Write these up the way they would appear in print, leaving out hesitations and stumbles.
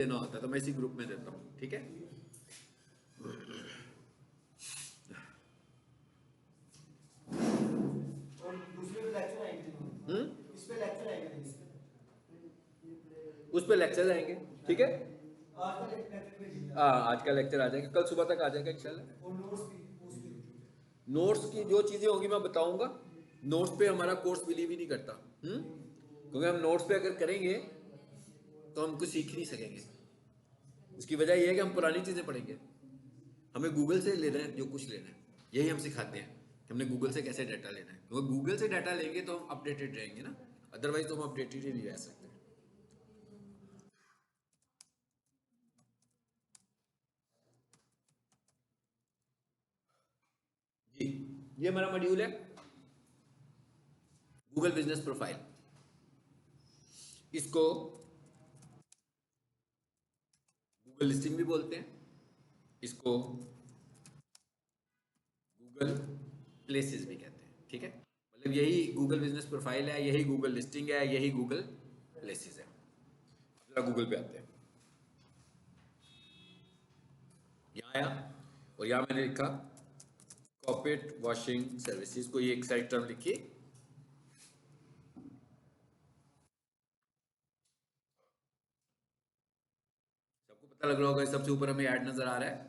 देना होता है, तो मैं इसी ग्रुप में देता हूँ, ठीक है। उस पे लेक्चर आएंगे, ठीक है। हाँ, आज का लेक्चर आ जाएगा, कल सुबह तक आ जाएगा इंशाल्लाह। नोट्स की जो चीजें होगी मैं बताऊंगा। नोट्स पे हमारा कोर्स बिलीव ही नहीं करता, क्योंकि हम नोट्स पे अगर करेंगे तो हम कुछ सीख नहीं सकेंगे। उसकी वजह यह है कि हम पुरानी चीजें पढ़ेंगे। हमें गूगल से लेना है जो कुछ लेना है, यही हम सिखाते हैं कि हमने गूगल से कैसे डाटा लेना है, क्योंकि गूगल से डाटा लेंगे तो हम अपडेटेड रहेंगे ना, अदरवाइज तो हम अपडेटेड ही नहीं रह सकते। जी, ये हमारा मॉड्यूल है गूगल बिजनेस प्रोफाइल। इसको गूगल लिस्टिंग भी बोलते हैं, इसको गूगल प्लेसेस भी कहते हैं, ठीक है। मतलब यही गूगल बिजनेस प्रोफाइल है, यही गूगल लिस्टिंग है, यही गूगल प्लेसेस है। जरा गूगल पे आते हैं, यहाँ आया और यहाँ मैंने लिखा कॉर्पोरेट वॉशिंग सर्विसेज, को ये एक साइड टर्म लिखिए। सबको पता लग रहा होगा, सबसे ऊपर हमें ऐड नजर आ रहा है।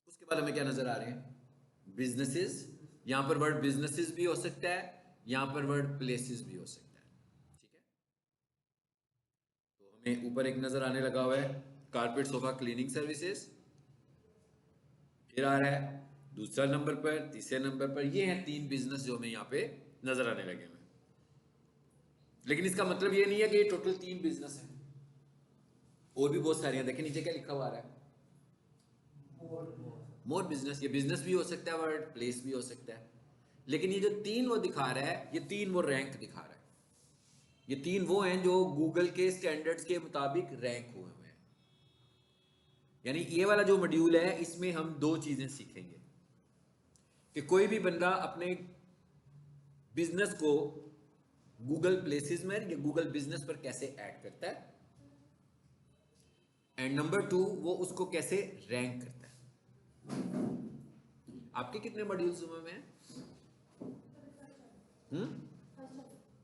उसके बाद हमें क्या नजर आ रहे हैं, बिजनेसेस। यहां पर वर्ड बिजनेसेस भी हो सकता है, यहां पर वर्ड प्लेसेस भी हो सकता है, ठीक है। तो हमें ऊपर एक नजर आने लगा हुआ है कारपेट सोफा क्लीनिंग सर्विसेज, फिर आ रहा है दूसरा नंबर पर, तीसरे नंबर पर। ये हैं 3 बिजनेस जो हमें यहाँ पे नजर आने लगे हुए। लेकिन इसका मतलब ये नहीं है कि ये टोटल 3 बिजनेस है, और भी बहुत सारे हैं। देखिए नीचे क्या लिखा हुआ आ रहा है, मोर बिजनेस। ये बिजनेस भी हो सकता है, वर्ड प्लेस भी हो सकता है। लेकिन ये जो 3 वो दिखा रहा है, ये 3 वो रैंक दिखा रहा है। ये 3 वो हैं जो गूगल के स्टैंडर्ड्स के मुताबिक रैंक हुए हुए हैं। यानी ये वाला जो मॉड्यूल है, इसमें हम 2 चीजें सीखेंगे कि कोई भी बंदा अपने बिजनेस को गूगल प्लेसेस में या गूगल बिजनेस पर कैसे ऐड करता है, एंड नंबर 2 वो उसको कैसे रैंक करता है। आपके कितने मॉड्यूल्स हुए में हैं?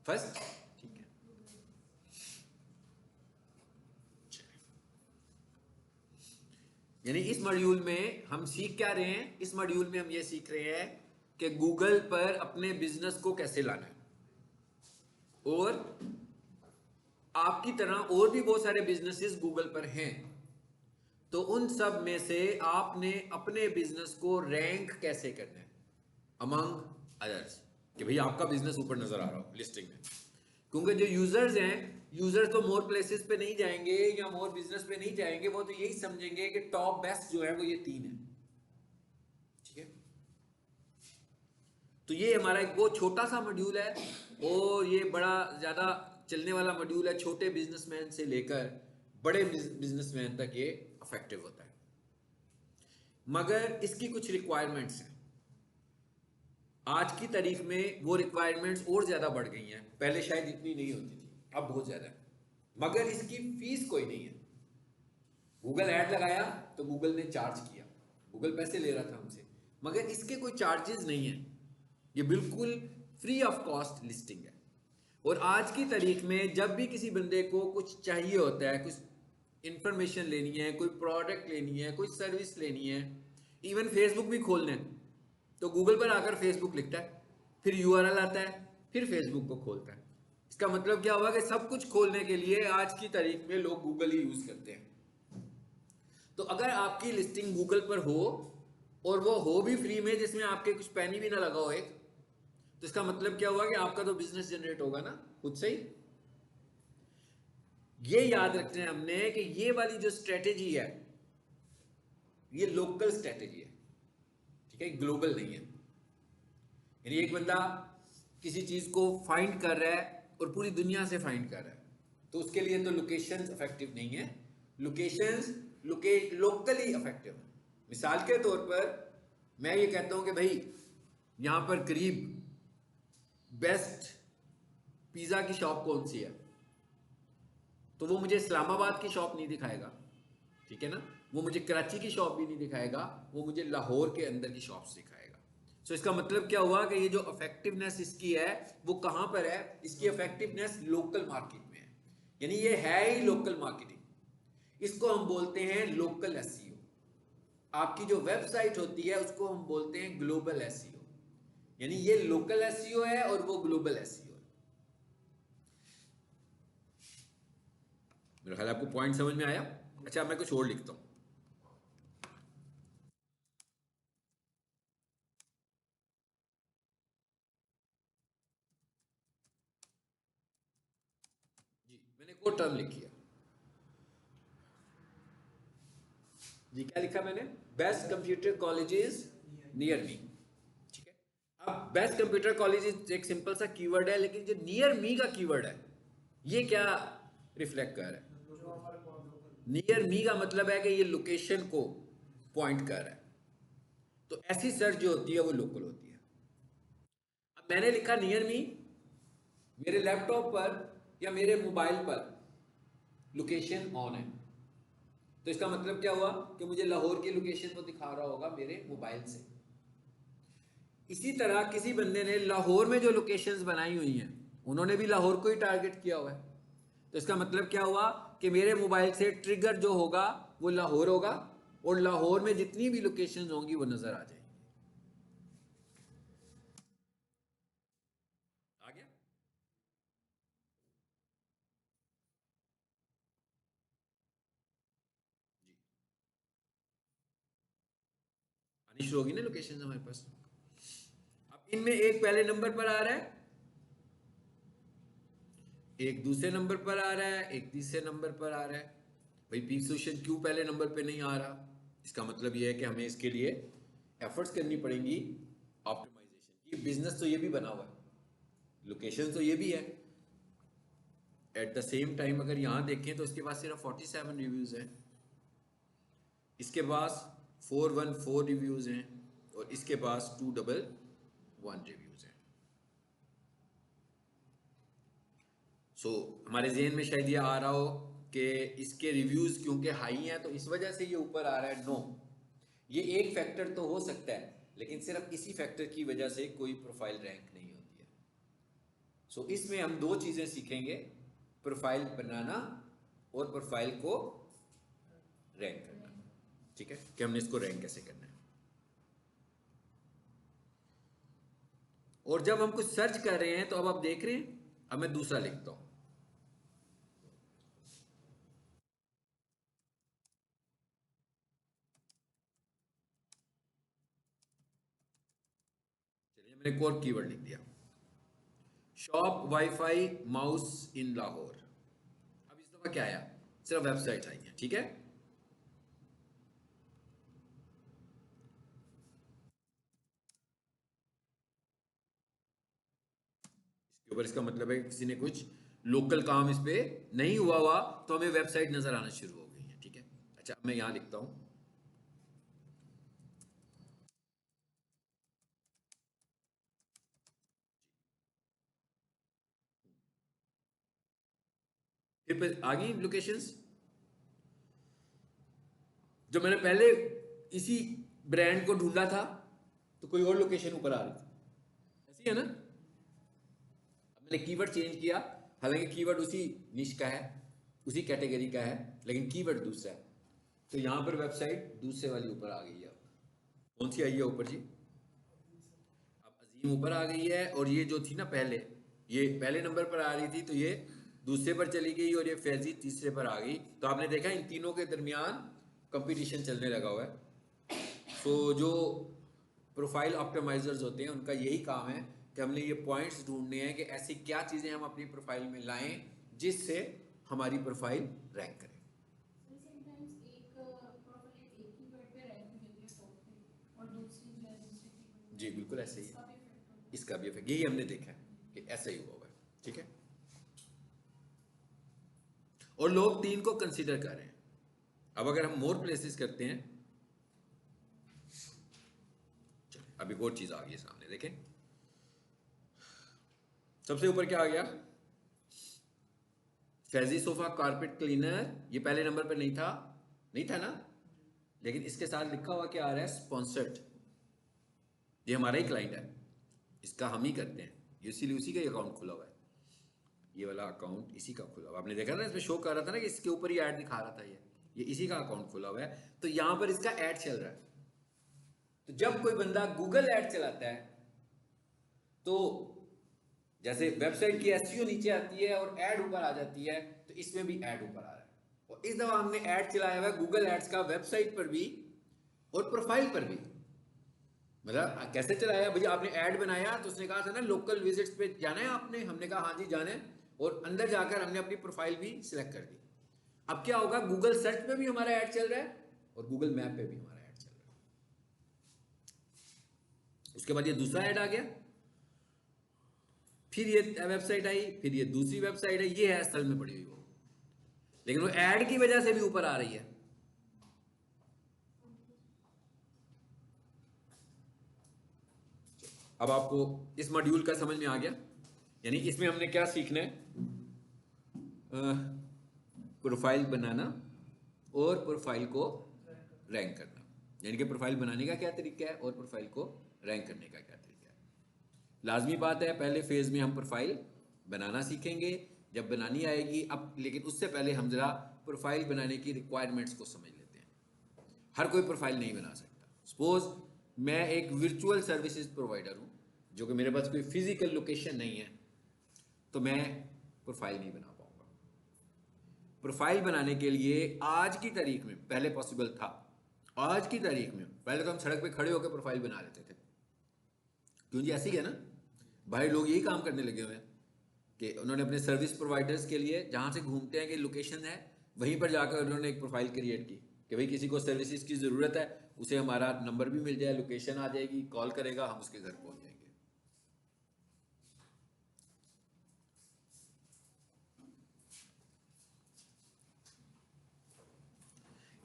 फर्स्ट, ठीक है। यानी इस मॉड्यूल में हम सीख क्या रहे हैं, इस मॉड्यूल में हम ये सीख रहे हैं कि गूगल पर अपने बिजनेस को कैसे लाना है। और आपकी तरह और भी बहुत सारे बिजनेसेस गूगल पर हैं, तो उन सब में से आपने अपने बिजनेस को रैंक कैसे करना है अमंग अदर्स, कि भाई आपका बिजनेस ऊपर नजर आ रहा हो लिस्टिंग में। क्योंकि जो यूजर्स हैं, यूजर्स तो मोर प्लेसेस पे नहीं जाएंगे या मोर बिजनेस पे नहीं जाएंगे, वो तो यही समझेंगे कि टॉप बेस्ट जो है वो ये 3 है, ठीक है। तो ये हमारा एक बहुत छोटा सा मॉड्यूल है, और ये बड़ा ज्यादा चलने वाला मॉड्यूल है। छोटे बिजनेसमैन से लेकर बड़े बिजनेसमैन तक ये अफेक्टिव होता है। मगर इसकी कुछ रिक्वायरमेंट्स हैं। आज की तारीख में वो रिक्वायरमेंट्स और ज्यादा बढ़ गई हैं, पहले शायद इतनी नहीं होती थी, अब बहुत ज्यादा है। मगर इसकी फीस कोई नहीं है। गूगल ऐड लगाया तो गूगल ने चार्ज किया, गूगल पैसे ले रहा था हमसे, मगर इसके कोई चार्जेस नहीं है। ये बिल्कुल फ्री ऑफ कॉस्ट लिस्टिंग है। और आज की तारीख में जब भी किसी बंदे को कुछ चाहिए होता है, कुछ इंफॉर्मेशन लेनी है, कोई प्रोडक्ट लेनी है, कोई सर्विस लेनी है, इवन फेसबुक भी खोलना है, तो गूगल पर आकर फेसबुक लिखता है, फिर यूआरएल आता है, फिर फेसबुक को खोलता है। इसका मतलब क्या हुआ कि सब कुछ खोलने के लिए आज की तारीख में लोग गूगल ही यूज करते हैं। तो अगर आपकी लिस्टिंग गूगल पर हो, और वो हो भी फ्री में, जिसमें आपके कुछ पैनी भी ना लगा हो एक, तो इसका मतलब क्या हुआ कि आपका तो बिजनेस जनरेट होगा ना खुद से ही। ये याद रखना है हमने कि ये वाली जो स्ट्रेटेजी है, ये लोकल स्ट्रेटेजी है, ठीक है, ग्लोबल नहीं है। यानी एक बंदा किसी चीज को फाइंड कर रहा है और पूरी दुनिया से फाइंड कर रहा है, तो उसके लिए तो लोकेशंस इफेक्टिव नहीं है। लोकेशंस लोकली इफेक्टिव है। मिसाल के तौर पर मैं ये कहता हूं कि भाई यहां पर करीब बेस्ट पिज़्ज़ा की शॉप कौन सी है, तो वो मुझे इस्लामाबाद की शॉप नहीं दिखाएगा, ठीक है ना, वो मुझे कराची की शॉप भी नहीं दिखाएगा, वो मुझे लाहौर के अंदर की शॉप्स दिखाएगा। सो इसका मतलब क्या हुआ कि ये जो इफेक्टिवनेस इसकी है वो कहाँ पर है, इसकी इफेक्टिवनेस लोकल मार्केट में है, यानी ये है ही लोकल मार्केटिंग। इसको हम बोलते हैं लोकल एसईओ। आपकी जो वेबसाइट होती है उसको हम बोलते हैं ग्लोबल एसईओ, यानी ये लोकल एसईओ है और वो ग्लोबल एसईओ है। मेरा ख्याल आपको पॉइंट समझ में आया। अच्छा, मैं कुछ और लिखता हूं। जी, मैंने एक और टर्म लिखी है। जी, क्या लिखा मैंने? Best computer colleges near me. ठीक है, अब बेस्ट कंप्यूटर कॉलेजेस एक सिंपल सा कीवर्ड है, लेकिन जो नियर मी का कीवर्ड है ये क्या रिफ्लेक्ट कर रहा है? नियर मी का मतलब है कि ये लोकेशन को पॉइंट कर रहा है। तो ऐसी सर्च जो होती है वो लोकल होती है। अब मैंने लिखा नियर मी, मेरे लैपटॉप पर या मेरे मोबाइल पर लोकेशन ऑन है, तो इसका मतलब क्या हुआ कि मुझे लाहौर की लोकेशन तो दिखा रहा होगा मेरे मोबाइल से। इसी तरह किसी बंदे ने लाहौर में जो लोकेशंस बनाई हुई हैं उन्होंने भी लाहौर को ही टारगेट किया हुआ है, तो इसका मतलब क्या हुआ कि मेरे मोबाइल से ट्रिगर जो होगा वो लाहौर होगा, और लाहौर में जितनी भी लोकेशंस होंगी वो नजर आ जाएंगी। आ गया? जी, आनी शुरू होगी ना लोकेशंस हमारे पास। अब इनमें एक पहले नंबर पर आ रहा है, एक दूसरे नंबर पर आ रहा है, एक तीसरे नंबर पर आ रहा है। भाई पीक सोल्यूशन क्यों पहले नंबर पे नहीं आ रहा? इसका मतलब यह है कि हमें इसके लिए एफर्ट्स करनी पड़ेंगी ऑप्टिमाइजेशन की। बिजनेस तो ये भी बना हुआ है, लोकेशन तो ये भी है। एट द सेम टाइम अगर यहाँ देखें तो इसके पास सिर्फ 47 रिव्यूज़ हैं, इसके पास 414 रिव्यूज़ हैं, और इसके पास 211 रिव्यूज़ हैं। हमारे जहन में शायद ये आ रहा हो कि इसके रिव्यूज़ क्योंकि हाई हैं तो इस वजह से ये ऊपर आ रहा है। नो, ये एक फैक्टर तो हो सकता है, लेकिन सिर्फ इसी फैक्टर की वजह से कोई प्रोफाइल रैंक नहीं होती है। इसमें हम दो चीज़ें सीखेंगे, प्रोफाइल बनाना और प्रोफाइल को रैंक करना। ठीक है, कि हमने इसको रैंक कैसे करना है। और जब हम कुछ सर्च कर रहे हैं तो अब आप देख रहे हैं, अब मैं दूसरा लिखता हूं। चलिए, मैंने एक और कीवर्ड लिख दिया, शॉप वाईफाई माउस इन लाहौर। अब इस दफा क्या आया? सिर्फ वेबसाइट आई है। ठीक है, इसके ऊपर इसका मतलब है कि किसी ने कुछ लोकल काम इस पे नहीं हुआ हुआ, तो हमें वेबसाइट नजर आना शुरू हो गई है। ठीक है, अच्छा मैं यहां लिखता हूं, फिर आ गई लोकेशंस। जो मैंने पहले इसी ब्रांड को ढूंढा था तो कोई और लोकेशन ऊपर आ रही थी, ऐसी है ना। अब मैंने कीवर्ड चेंज किया, हालांकि कीवर्ड उसी निश का है, उसी कैटेगरी का है, लेकिन कीवर्ड दूसरा है। तो यहां पर वेबसाइट दूसरे वाली ऊपर आ गई है। कौन सी आई है ऊपर जी? अब अजीम ऊपर आ गई है, और ये जो थी ना पहले, ये पहले नंबर पर आ रही थी तो ये दूसरे पर चली गई, और ये फैजी तीसरे पर आ गई। तो आपने देखा इन तीनों के दरमियान कंपटीशन चलने लगा हुआ है। जो प्रोफाइल ऑप्टिमाइजर्स होते हैं उनका यही काम है कि हमने ये पॉइंट्स ढूंढने हैं कि ऐसी क्या चीज़ें हम अपनी प्रोफाइल में लाएं जिससे हमारी प्रोफाइल रैंक करे। जी बिल्कुल ऐसे ही है, इसका भी इफेक्ट यही हमने देखा है कि ऐसा ही हुआ हुआ है। ठीक है, और लोग तीन को कंसीडर कर रहे हैं। अब अगर हम मोर प्लेसेस करते हैं, चलिए अब एक और चीज़ आ गई है सामने, देखें। सबसे ऊपर क्या आ गया? फैजी सोफा कारपेट क्लीनर, ये पहले नंबर पर नहीं था ना, लेकिन इसके साथ लिखा हुआ क्या आ रहा है, स्पॉन्सर्ड। ये हमारा ही क्लाइंट है, इसका हम ही करते हैं, इसीलिए उसी का ही अकाउंट खुला हुआ है, ये वाला अकाउंट इसी का खुला हुआ। आपने देखा था इसमें शो कर रहा था ना कि इसके ऊपर ही ऐड दिखा रहा था, ये इसी का अकाउंट खुला हुआ है, तो यहां पर इसका ऐड चल रहा है। तो जब कोई बंदा गूगल ऐड चलाता है तो जैसे वेबसाइट की एसईओ नीचे आती है और ऐड ऊपर आ जाती है, तो इसमें भी ऐड ऊपर आ रहा है। और इस दफा हमने ऐड चलाया हुआ है गूगल एड्स का वेबसाइट पर भी और प्रोफाइल पर भी। मतलब कैसे चलाया भैया, आपने ऐड बनाया तो उसने कहा था ना लोकल विजिट्स पे जाना है आपने, हमने कहा हाँ जी जाना है, और अंदर जाकर हमने अपनी प्रोफाइल भी सिलेक्ट कर दी। अब क्या होगा, गूगल सर्च पे भी हमारा ऐड चल रहा है और गूगल मैप पे भी हमारा ऐड चल रहा है। उसके बाद ये दूसरा ऐड आ गया, फिर ये वेबसाइट आई, फिर ये दूसरी वेबसाइट है, ये है असल में पड़ी हुई वो, लेकिन वो ऐड की वजह से भी ऊपर आ रही है। अब आपको इस मॉड्यूल का समझ में आ गया, यानी इसमें हमने क्या सीखना है, प्रोफाइल बनाना और प्रोफाइल को रैंक करना। यानी कि प्रोफाइल बनाने का क्या तरीका है और प्रोफाइल को रैंक करने का क्या तरीका है। लाजमी बात है पहले फेज में हम प्रोफाइल बनाना सीखेंगे, जब बनानी आएगी अब, लेकिन उससे पहले हम जरा प्रोफाइल बनाने की रिक्वायरमेंट्स को समझ लेते हैं। हर कोई प्रोफाइल नहीं बना सकता। सपोज मैं एक वर्चुअल सर्विसेज प्रोवाइडर हूं, जो कि मेरे पास कोई फिजिकल लोकेशन नहीं है, तो मैं प्रोफाइल नहीं बना पाऊंगा। प्रोफाइल बनाने के लिए आज की तारीख में, पहले पॉसिबल था, आज की तारीख में पहले तो हम सड़क पे खड़े होकर प्रोफाइल बना लेते थे, क्यों जी, ऐसे ही है ना भाई, लोग यही काम करने लगे हुए हैं कि उन्होंने अपने सर्विस प्रोवाइडर्स के लिए जहां से घूमते हैं कि लोकेशन है, वहीं पर जाकर उन्होंने एक प्रोफाइल क्रिएट की कि भाई किसी को सर्विसेज की ज़रूरत है, उसे हमारा नंबर भी मिल जाए, लोकेशन आ जाएगी, कॉल करेगा, हम उसके घर पहुंच जाएंगे।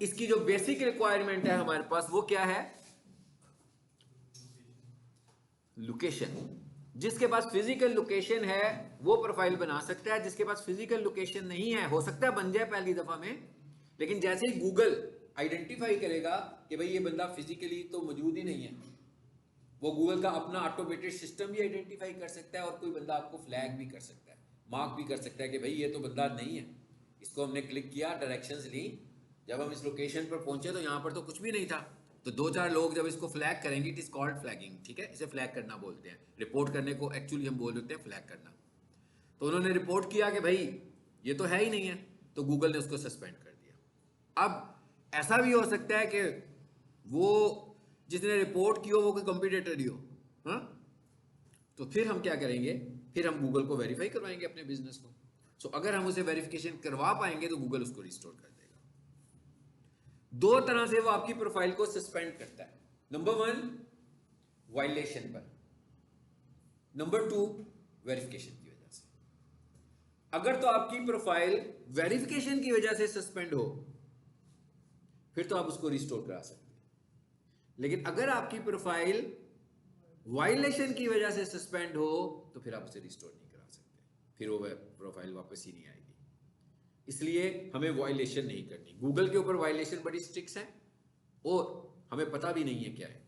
इसकी जो बेसिक रिक्वायरमेंट है हमारे पास वो क्या है, लोकेशन। जिसके पास फिजिकल लोकेशन है वो प्रोफाइल बना सकता है, जिसके पास फिजिकल लोकेशन नहीं है, हो सकता है बन जाए पहली दफा में, लेकिन जैसे ही गूगल आइडेंटिफाई करेगा कि भाई ये बंदा फिजिकली तो मौजूद ही नहीं है, वो गूगल का अपना ऑटोमेटेड सिस्टम भी आइडेंटिफाई कर सकता है, और कोई बंदा आपको फ्लैग भी कर सकता है, मार्क भी कर सकता है कि भाई ये तो बंदा नहीं है, इसको हमने क्लिक किया, डायरेक्शंस ली, जब हम इस लोकेशन पर पहुंचे तो यहाँ पर तो कुछ भी नहीं था, तो दो चार लोग जब इसको फ्लैग करेंगे, इट इज कॉल्ड फ्लैगिंग, ठीक है, इसे फ्लैग करना बोलते हैं। रिपोर्ट करने को एक्चुअली हम बोल देते हैं फ्लैग करना। तो उन्होंने रिपोर्ट किया कि भाई ये तो है ही नहीं है, तो गूगल ने उसको सस्पेंड कर दिया। अब ऐसा भी हो सकता है कि वो जिसने रिपोर्ट की हो वो कोई कंपटीटर ही हो, हाँ, तो फिर हम क्या करेंगे, फिर हम गूगल को वेरीफाई करवाएंगे अपने बिजनेस को। सो अगर हम उसे वेरिफिकेशन करवा पाएंगे तो गूगल उसको रिस्टोर कर देगा। दो तरह से वो आपकी प्रोफाइल को सस्पेंड करता है, नंबर 1 वायलेशन पर, नंबर 2 वेरिफिकेशन की वजह से। अगर तो आपकी प्रोफाइल वेरिफिकेशन की वजह से सस्पेंड हो फिर तो आप उसको रिस्टोर करा सकते हैं, लेकिन अगर आपकी प्रोफाइल वायलेशन की वजह से सस्पेंड हो तो फिर आप उसे रिस्टोर नहीं करा सकते, फिर वो प्रोफाइल वापस ही नहीं आएगी। इसलिए हमें वायलेशन नहीं करनी। गूगल के ऊपर वायलेशन बड़ी स्ट्रिक्ट है और हमें पता भी नहीं है क्या है,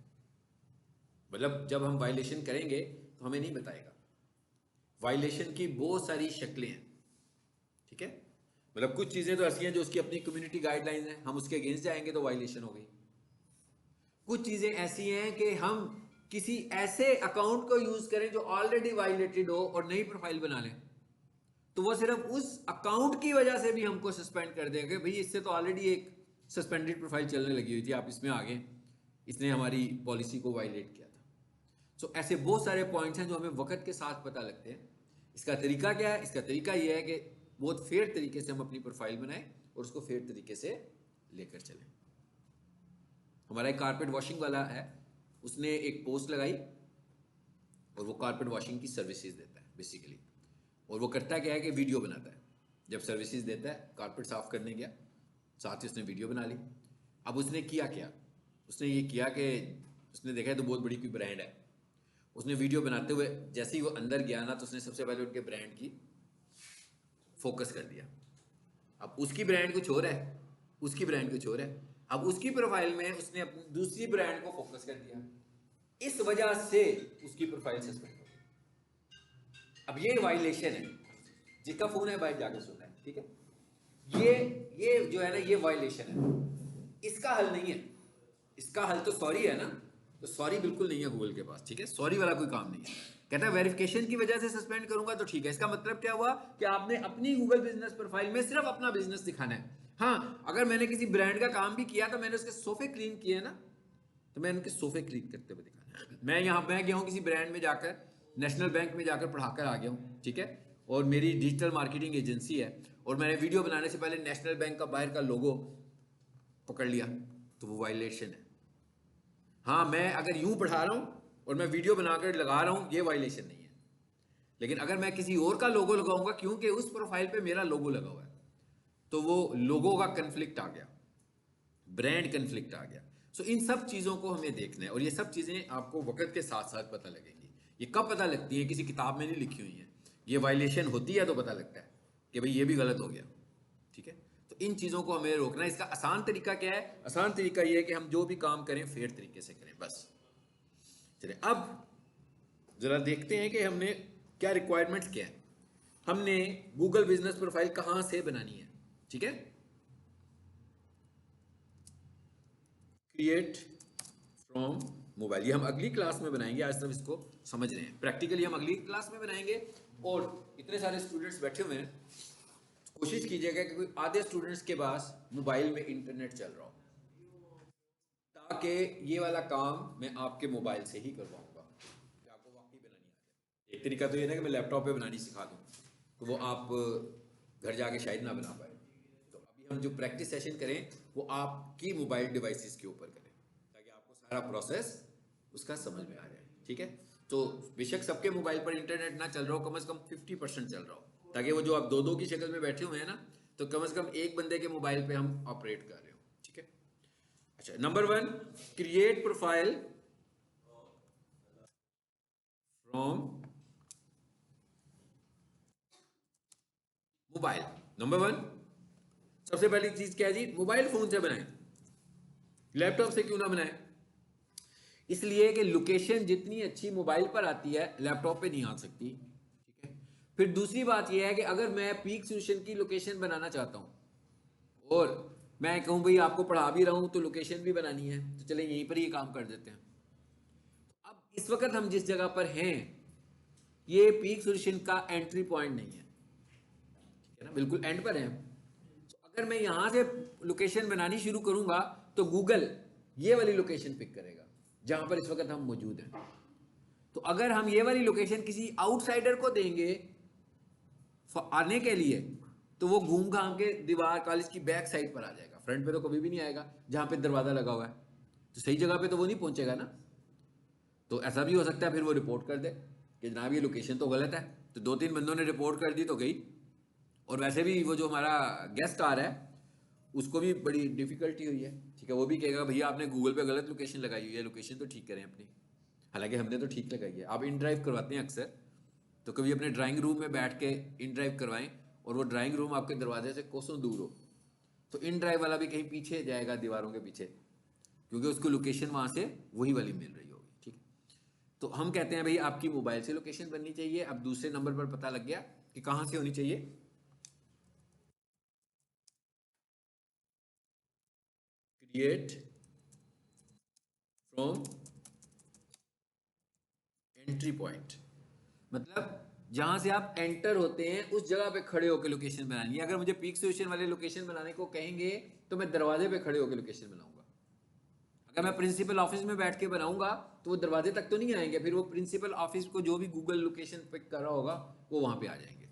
मतलब जब हम वायलेशन करेंगे तो हमें नहीं बताएगा। वायलेशन की बहुत सारी शक्लें हैं, ठीक है, मतलब कुछ चीजें तो ऐसी हैं जो उसकी अपनी कम्युनिटी गाइडलाइंस हैं, हम उसके अगेंस्ट जाएंगे तो वायलेशन हो गई। कुछ चीजें ऐसी हैं कि हम किसी ऐसे अकाउंट को यूज करें जो ऑलरेडी वायलेटेड हो और नई प्रोफाइल बना लें, तो वो सिर्फ उस अकाउंट की वजह से भी हमको सस्पेंड कर देंगे, भाई इससे तो ऑलरेडी एक सस्पेंडेड प्रोफाइल चलने लगी हुई थी, आप इसमें आ गए, इसने हमारी पॉलिसी को वायलेट किया था। सो ऐसे बहुत सारे पॉइंट्स हैं जो हमें वक्त के साथ पता लगते हैं। इसका तरीका क्या है, इसका तरीका यह है कि बहुत फेयर तरीके से हम अपनी प्रोफाइल बनाएं और उसको फेयर तरीके से लेकर चलें। हमारा एक कारपेट वॉशिंग वाला है, उसने एक पोस्ट लगाई और वो कारपेट वॉशिंग की सर्विसेज देता है बेसिकली, और वो करता क्या है कि वीडियो बनाता है। जब सर्विसेज देता है, कारपेट साफ करने गया, साथ ही उसने वीडियो बना ली। अब उसने किया क्या, उसने ये किया कि उसने देखा है तो बहुत बड़ी कोई ब्रांड है, उसने वीडियो बनाते हुए जैसे ही वो अंदर गया ना, तो उसने सबसे पहले उनके ब्रांड की फोकस कर दिया अब उसकी ब्रांड कुछ और है, उसकी ब्रांड कुछ और है। अब उसकी प्रोफाइल में उसने अपनी दूसरी ब्रांड को फोकस कर दिया, इस वजह से उसकी प्रोफाइल सस्पेंड हो गई। अब ये वायलेशन है, जिसका फोन है बाहर जाकर सुनना है, ठीक है। ये जो है ना, ये वायलेशन है, इसका हल नहीं है। इसका हल तो सॉरी है ना, तो सॉरी बिल्कुल नहीं है गूगल के पास, ठीक है। सॉरी वाला कोई काम नहीं है। कहता है वेरिफिकेशन की वजह से सस्पेंड करूंगा तो ठीक है। इसका मतलब क्या हुआ कि आपने अपनी गूगल बिजनेस प्रोफाइल में सिर्फ अपना बिजनेस दिखाना है। हाँ, अगर मैंने किसी ब्रांड का काम भी किया तो मैंने उसके सोफे क्लीन किए ना, तो मैं उनके सोफे क्लीन करते हुए दिखाना है। मैं गया हूँ किसी ब्रांड में जाकर, नेशनल बैंक में जाकर पढ़ाकर आ गया हूँ, ठीक है। और मेरी डिजिटल मार्केटिंग एजेंसी है, और मैंने वीडियो बनाने से पहले नेशनल बैंक का बाहर का लोगो पकड़ लिया, तो वो वायलेशन है। हाँ, मैं अगर यूं पढ़ा रहा हूं और मैं वीडियो बनाकर लगा रहा हूं, ये वायलेशन नहीं है। लेकिन अगर मैं किसी और का लोगो लगाऊंगा, क्योंकि उस प्रोफाइल पे मेरा लोगो लगा हुआ है, तो वो लोगो का कन्फ्लिक्ट आ गया, ब्रांड कन्फ्लिक्ट आ गया। सो इन सब चीज़ों को हमें देखना है, और ये सब चीज़ें आपको वक्त के साथ साथ पता लगेंगी। ये कब पता लगती है, किसी किताब में नहीं लिखी हुई है। ये वायलेशन होती है तो पता लगता है कि भाई ये भी गलत हो गया, ठीक है। तो इन चीज़ों को हमें रोकना है। इसका आसान तरीका क्या है? आसान तरीका ये है कि हम जो भी काम करें फेयर तरीके से करें, बस। चलिए अब जरा देखते हैं कि हमने क्या रिक्वायरमेंट्स क्या है। हमने गूगल बिजनेस प्रोफाइल कहां से बनानी है, ठीक है। क्रिएट फ्रॉम मोबाइल, ये हम अगली क्लास में बनाएंगे, आज तक इसको समझ रहे हैं। प्रैक्टिकली हम अगली क्लास में बनाएंगे। और इतने सारे स्टूडेंट्स बैठे हुए हैं, कोशिश कीजिएगा कि कोई आधे स्टूडेंट्स के पास मोबाइल में इंटरनेट चल रहा हो, ताकि ये वाला काम मैं आपके मोबाइल से ही करवाऊंगा, कि आपको वाकई बनानी आ जाए। एक तरीका तो ये ना कि मैं लैपटॉप पे बनानी सिखा दूँ, तो वो आप घर जाके शायद ना बना पाए। तो अभी हम जो प्रैक्टिस सेशन करें वो आपकी मोबाइल डिवाइसेस के ऊपर करें, ताकि आपको सारा प्रोसेस उसका समझ में आ जाए, ठीक है। तो बेशक सबके मोबाइल पर इंटरनेट ना चल रहा हो, कम से कम 50% चल रहा हो, ताकि वो जो आप दो दो की शक्ल में बैठे हुए हैं ना, तो कम से कम एक बंदे के मोबाइल पे हम ऑपरेट कर रहे हो, ठीक है। अच्छा, number 1, create profile from mobile. Number 1, सबसे पहली चीज क्या है जी, मोबाइल फोन से बनाएं, लैपटॉप से क्यों ना बनाएं। इसलिए कि लोकेशन जितनी अच्छी मोबाइल पर आती है लैपटॉप पे नहीं आ सकती, ठीक है। फिर दूसरी बात यह है कि अगर मैं पीक सोल्यूशन की लोकेशन बनाना चाहता हूं, और मैं कहूं भाई आपको पढ़ा भी रहा हूं तो लोकेशन भी बनानी है, तो चले यहीं पर ही काम कर देते हैं। अब इस वक्त हम जिस जगह पर हैं, ये पीक सोल्यूशन का एंट्री पॉइंट नहीं है, ठीक है ना, बिल्कुल एंड पर है। तो अगर मैं यहां से लोकेशन बनानी शुरू करूंगा तो गूगल ये वाली लोकेशन पिक करेगा जहां पर इस वक्त हम मौजूद हैं। तो अगर हम ये वाली लोकेशन किसी आउटसाइडर को देंगे आने के लिए, तो वो घूम घाम के दीवार कॉलेज की बैक साइड पर आ जाएगा, फ्रंट पे तो कभी भी नहीं आएगा जहां पे दरवाजा लगा हुआ है। तो सही जगह पे तो वो नहीं पहुंचेगा ना। तो ऐसा भी हो सकता है फिर वो रिपोर्ट कर दे कि जनाब ये लोकेशन तो गलत है, तो 2-3 बंदों ने रिपोर्ट कर दी तो गई। और वैसे भी वो जो हमारा गेस्ट आ रहा है उसको भी बड़ी डिफिकल्टी हुई है, ठीक है। वो भी कहेगा भैया आपने गूगल पे गलत लोकेशन लगाई हुई है, लोकेशन तो ठीक करें अपनी। हालांकि हमने तो ठीक लगाई है। आप इन ड्राइव करवाते हैं अक्सर, तो कभी अपने ड्राइंग रूम में बैठ के इन ड्राइव करवाएं, और वो ड्राइंग रूम आपके दरवाजे से कोसों दूर हो, तो इन ड्राइव वाला भी कहीं पीछे जाएगा दीवारों के पीछे, क्योंकि उसको लोकेशन वहां से वही वाली मिल रही होगी, ठीक है। तो हम कहते हैं भाई आपकी मोबाइल से लोकेशन बननी चाहिए। अब दूसरे नंबर पर पता लग गया कि कहां से होनी चाहिए, क्रिएट फ्रॉम एंट्री पॉइंट। मतलब जहां से आप एंटर होते हैं उस जगह पे खड़े होकर लोकेशन बनानी है। अगर मुझे पीक सोल्यूशन वाले लोकेशन बनाने को कहेंगे तो मैं दरवाजे पे खड़े होकर लोकेशन बनाऊंगा। अगर मैं प्रिंसिपल ऑफिस में बैठ के बनाऊंगा तो वो दरवाजे तक तो नहीं आएंगे, फिर वो प्रिंसिपल ऑफिस को जो भी गूगल लोकेशन पिक कर रहा होगा वो वहां पे आ जाएंगे।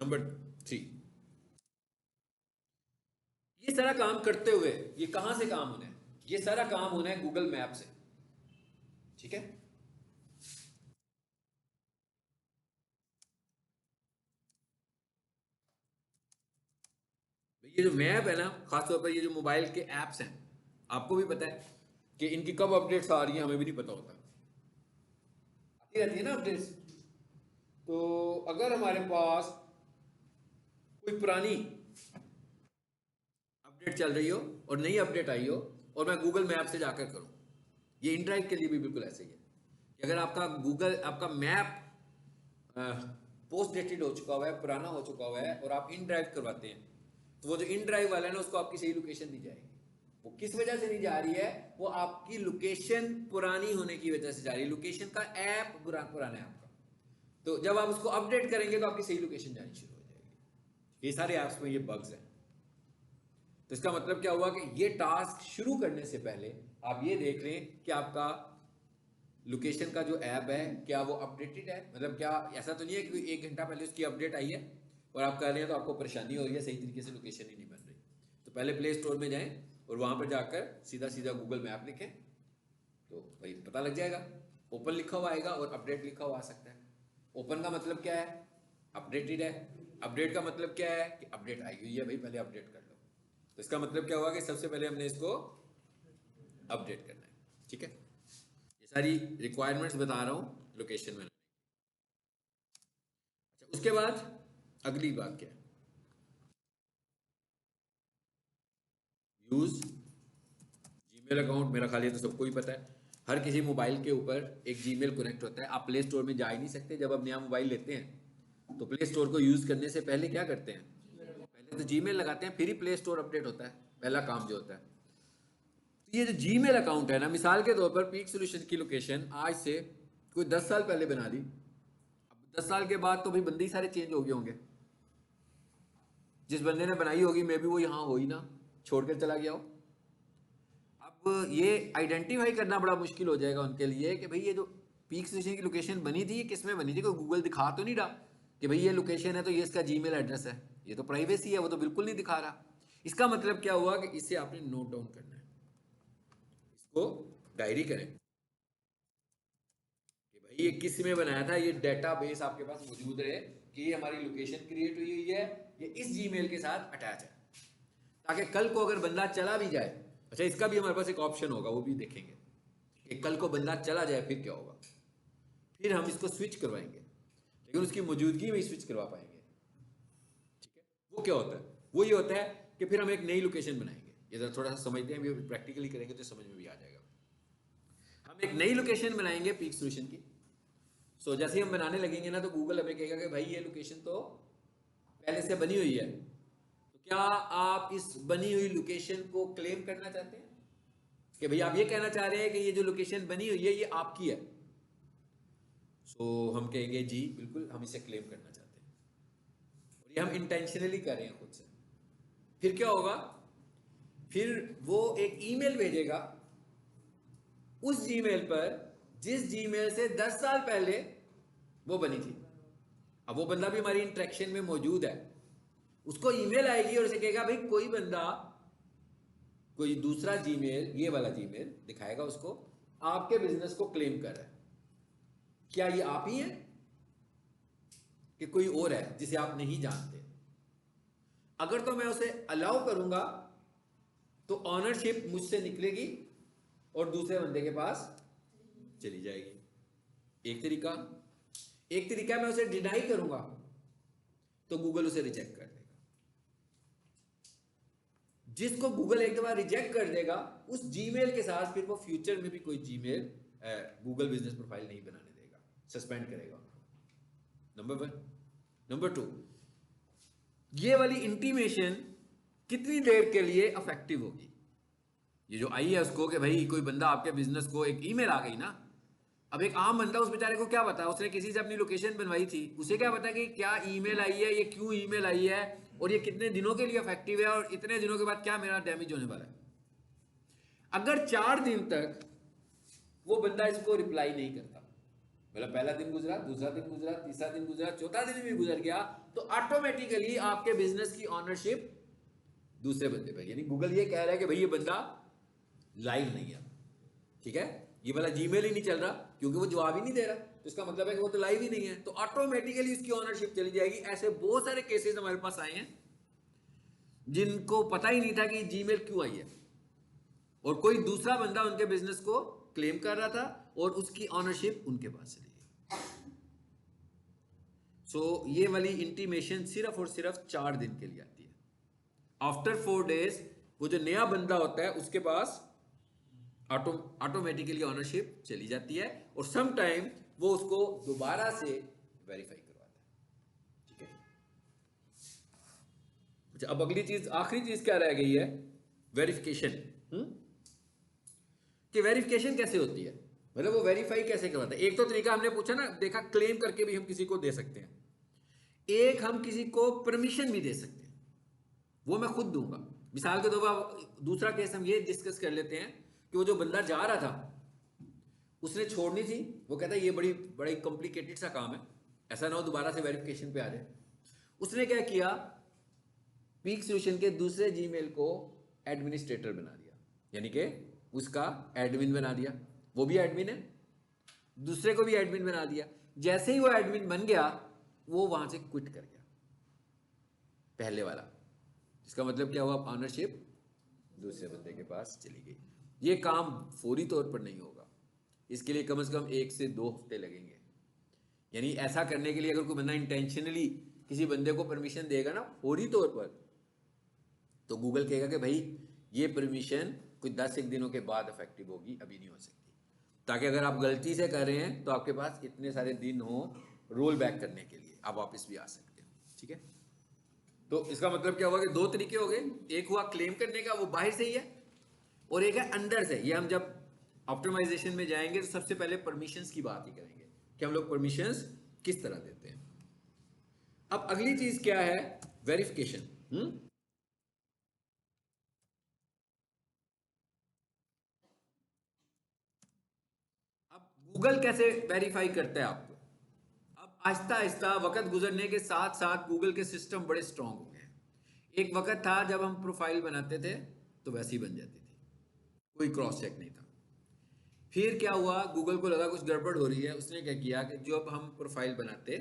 नंबर 3, ये सारा काम करते हुए ये कहां से काम होना है? ये सारा काम होना है गूगल मैप से, ठीक है। ये जो मैप है ना, खासतौर पर ये जो मोबाइल के एप्स हैं, आपको भी पता है कि इनकी कब अपडेट्स आ रही हैं, हमें भी नहीं पता होता। आती रहती है ना अपडेट्स। तो अगर हमारे पास कोई पुरानी अपडेट चल रही हो और नई अपडेट आई हो और मैं गूगल मैप से जाकर करूं। ये इनड्राइव के लिए भी बिल्कुल ऐसे ही है कि अगर आपका गूगल आपका मैप पोस्ट डेटेड हो चुका हुआ है, पुराना हो चुका हुआ है और आप इन ड्राइव करवाते हैं, तो वो जो इन ड्राइव वाला है ना, उसको आपकी सही लोकेशन दी जाएगी। वो किस वजह से नहीं जा रही है? वो आपकी लोकेशन पुरानी होने की वजह से जा रही है। लोकेशन का ऐप पुराना है आपका, तो जब आप उसको अपडेट करेंगे तो आपकी सही लोकेशन जानी शुरू हो जाएगी। ये सारे ऐप्स में ये बग्स हैं। तो इसका मतलब क्या हुआ कि ये टास्क शुरू करने से पहले आप ये देख लें कि आपका लोकेशन का जो ऐप है क्या वो अपडेटेड है। मतलब क्या ऐसा तो नहीं है कि 1 घंटा पहले उसकी अपडेट आई है और आप कर रहे हैं तो आपको परेशानी हो रही है, सही तरीके से लोकेशन ही नहीं बन रही। तो पहले प्ले स्टोर में जाएं और वहां पर जाकर सीधा सीधा गूगल मैप लिखें तो भाई पता लग जाएगा। ओपन लिखा हुआ आएगा और अपडेट लिखा हुआ आ सकता है। ओपन का मतलब क्या है? अपडेटेड है। अपडेट का मतलब क्या है? कि अपडेट आई हुई है भाई, पहले अपडेट कर लो। तो इसका मतलब क्या हुआ कि सबसे पहले हमने इसको अपडेट करना है। ठीक है, ये सारी रिक्वायरमेंट्स बता रहा हूं लोकेशन में। अच्छा, उसके बाद अगली बात क्या है? Use Gmail account. मेरा ख्याल है तो सबको ही पता है, हर किसी मोबाइल के ऊपर एक जीमेल कनेक्ट होता है। आप प्ले स्टोर में जा ही नहीं सकते। जब आप नया मोबाइल लेते हैं तो प्ले स्टोर को यूज करने से पहले क्या करते हैं? पहले तो जीमेल लगाते हैं, फिर ही प्ले स्टोर अपडेट होता है, पहला काम जो होता है। तो ये जो जीमेल अकाउंट है ना, मिसाल के तौर पर पीक सोल्यूशन की लोकेशन आज से कोई 10 साल पहले बना दी। अब 10 साल के बाद तो भाई बंदे ही सारे चेंज हो गए होंगे। जिस बंदे ने बनाई होगी मे बी वो यहाँ हो ही ना, छोड़कर चला गया हो। अब ये आइडेंटिफाई करना बड़ा मुश्किल हो जाएगा उनके लिए कि भाई ये जो पीक स्टेशन की लोकेशन बनी थी ये किस में बनी थी। कोई गूगल दिखा तो नहीं रहा कि भाई ये लोकेशन है तो ये इसका जीमेल एड्रेस है। ये तो प्राइवेसी है, वो तो बिल्कुल नहीं दिखा रहा। इसका मतलब क्या हुआ कि इसे आपने नोट डाउन करना है, इसको डायरी करें कि भाई ये किस में बनाया था। ये डेटाबेस आपके पास मौजूद रहे कि ये हमारी लोकेशन क्रिएट हुई हुई है, ये इस जीमेल के साथ अटैच है, ताकि कल को अगर बंदा चला भी जाए। अच्छा, इसका भी हमारे पास एक ऑप्शन होगा, वो भी देखेंगे कि कल को बंदा चला जाए फिर क्या होगा। फिर हम इसको स्विच करवाएंगे, लेकिन उसकी मौजूदगी में ही स्विच करवा पाएंगे। ठीक है, वो क्या होता है? वो ये होता है कि फिर हम एक नई लोकेशन बनाएंगे। ये जरा थोड़ा सा समझते हैं, प्रैक्टिकली करेंगे तो समझ में भी आ जाएगा। हम एक नई लोकेशन बनाएंगे पीक सोल्यूशन की। सो जैसे ही हम बनाने लगेंगे ना, तो गूगल हमें कहेगा कि भाई ये लोकेशन तो पहले से बनी हुई है, तो क्या आप इस बनी हुई लोकेशन को क्लेम करना चाहते हैं? कि भाई आप ये कहना चाह रहे हैं कि ये जो लोकेशन बनी हुई है ये आपकी है। सो हम कहेंगे जी बिल्कुल, हम इसे क्लेम करना चाहते हैं और ये हम इंटेंशनली कर रहे हैं खुद से। फिर क्या होगा? फिर वो एक ईमेल भेजेगा उस जीमेल पर जिस जीमेल से 10 साल पहले वो बनी थी। अब वो बंदा भी हमारी इंटरेक्शन में मौजूद है, उसको ईमेल आएगी और उसे कहेगा भाई कोई बंदा कोई दूसरा जीमेल, ये वाला जीमेल दिखाएगा उसको, आपके बिजनेस को क्लेम कर रहा है। क्या ये आप ही हैं कि कोई और है जिसे आप नहीं जानते? अगर तो मैं उसे अलाउ करूंगा तो ऑनरशिप मुझसे निकलेगी और दूसरे बंदे के पास चली जाएगी। एक तरीका मैं उसे डिनाई करूंगा तो गूगल उसे रिजेक्ट कर देगा। जिसको गूगल एक दफा रिजेक्ट कर देगा उस जीमेल के साथ फिर वो फ्यूचर में भी कोई जीमेल गूगल बिजनेस प्रोफाइल नहीं बनाने देगा, सस्पेंड करेगा। नंबर 1। नंबर 2, ये वाली इंटीमेशन कितनी देर के लिए इफेक्टिव होगी? ये जो आई है उसको कि भाई कोई बंदा आपके बिजनेस को एक ईमेल आ गई ना। अब एक आम बंदा, उस बेचारे को क्या पता, उसने किसी से अपनी लोकेशन बनवाई थी, उसे क्या पता कि क्या ईमेल आई है, ये क्यों ईमेल आई है और ये कितने दिनों के लिए इफेक्टिव है और इतने दिनों के बाद क्या मेरा डैमेज होने वाला है। अगर 4 दिन तक वो बंदा इसको रिप्लाई नहीं करता, मतलब पहला दिन गुजरा, दूसरा दिन गुजरा, तीसरा दिन गुजरा, चौथा दिन भी गुजर गया, तो ऑटोमेटिकली आपके बिजनेस की ऑनरशिप दूसरे बंदे पर, यानी गूगल ये कह रहा है कि भाई ये बंदा लाइव नहीं है। ठीक है, ये वाला जीमेल ही नहीं चल रहा क्योंकि वो जवाब ही नहीं दे रहा, तो इसका मतलब है कि वो तो लाइव ही नहीं है, तो ऑटोमेटिकली उसकी ऑनरशिप चली जाएगी। ऐसे बहुत सारे केसेस हमारे पास आए हैं जिनको पता ही नहीं था कि जीमेल क्यों आई है और कोई दूसरा बंदा उनके बिजनेस को क्लेम कर रहा था और उसकी ऑनरशिप उनके पास चली गई। सो ये वाली इंटीमेशन सिर्फ और सिर्फ 4 दिन के लिए आती है। आफ्टर 4 डेज वो जो नया बंदा होता है उसके पास ऑटोमेटिकली ऑनरशिप चली जाती है और सम टाइम वो उसको दोबारा से वेरीफाई करवाता है। ठीक है, अच्छा अब अगली चीज, आखिरी चीज क्या रह गई है, वेरिफिकेशन। कि वेरिफिकेशन कैसे होती है, मतलब वो वेरीफाई कैसे करवाता है। एक तो तरीका हमने पूछा ना, देखा क्लेम करके भी हम किसी को दे सकते हैं, एक हम किसी को परमिशन भी दे सकते हैं, वो मैं खुद दूंगा। मिसाल के तौर पर दूसरा केस हम ये डिस्कस कर लेते हैं कि वो जो बंदा जा रहा था उसने छोड़नी थी, वो कहता है ये बड़ी बड़ी कॉम्प्लिकेटेड सा काम है, ऐसा ना हो दोबारा से वेरिफिकेशन पे आ जाए। उसने क्या किया, पीक सोल्यूशन के दूसरे जीमेल को एडमिनिस्ट्रेटर बना दिया, यानी कि उसका एडमिन बना दिया, वो भी एडमिन है, दूसरे को भी एडमिन बना दिया। जैसे ही वो एडमिन बन गया वो वहां से क्विट कर गया, पहले वाला। इसका मतलब क्या हुआ, ऑनरशिप दूसरे बंदे के पास चली गई। ये काम फौरी तौर पर नहीं होगा, इसके लिए कम से कम 1 से 2 हफ्ते लगेंगे। यानी ऐसा करने के लिए अगर कोई बंदा इंटेंशनली किसी बंदे को परमिशन देगा ना फौरी तौर पर, तो गूगल कहेगा कि भाई ये परमिशन कोई 10 एक दिनों के बाद इफेक्टिव होगी, अभी नहीं हो सकती, ताकि अगर आप गलती से कर रहे हैं तो आपके पास इतने सारे दिन हो रोल बैक करने के लिए, आप वापस भी आ सकते हैं। ठीक है, तो इसका मतलब क्या हुआ कि 2 तरीके हो गए, एक हुआ क्लेम करने का, वो बाहर से ही है, और एक है अंदर से। ये हम जब ऑप्टिमाइजेशन में जाएंगे तो सबसे पहले परमिशंस की बात ही करेंगे कि हम लोग परमिशंस किस तरह देते हैं। अब अगली चीज क्या है, वेरिफिकेशन। अब गूगल कैसे वेरीफाई करता है आपको। अब आहिस्ता आहिस्ता वक्त गुजरने के साथ साथ गूगल के सिस्टम बड़े स्ट्रांग हो गए हैं। एक वक्त था जब हम प्रोफाइल बनाते थे तो वैसी बन जाती थी, कोई क्रॉस चेक नहीं था। फिर क्या हुआ, गूगल को लगा कुछ गड़बड़ हो रही है, उसने क्या किया कि जब हम प्रोफाइल बनाते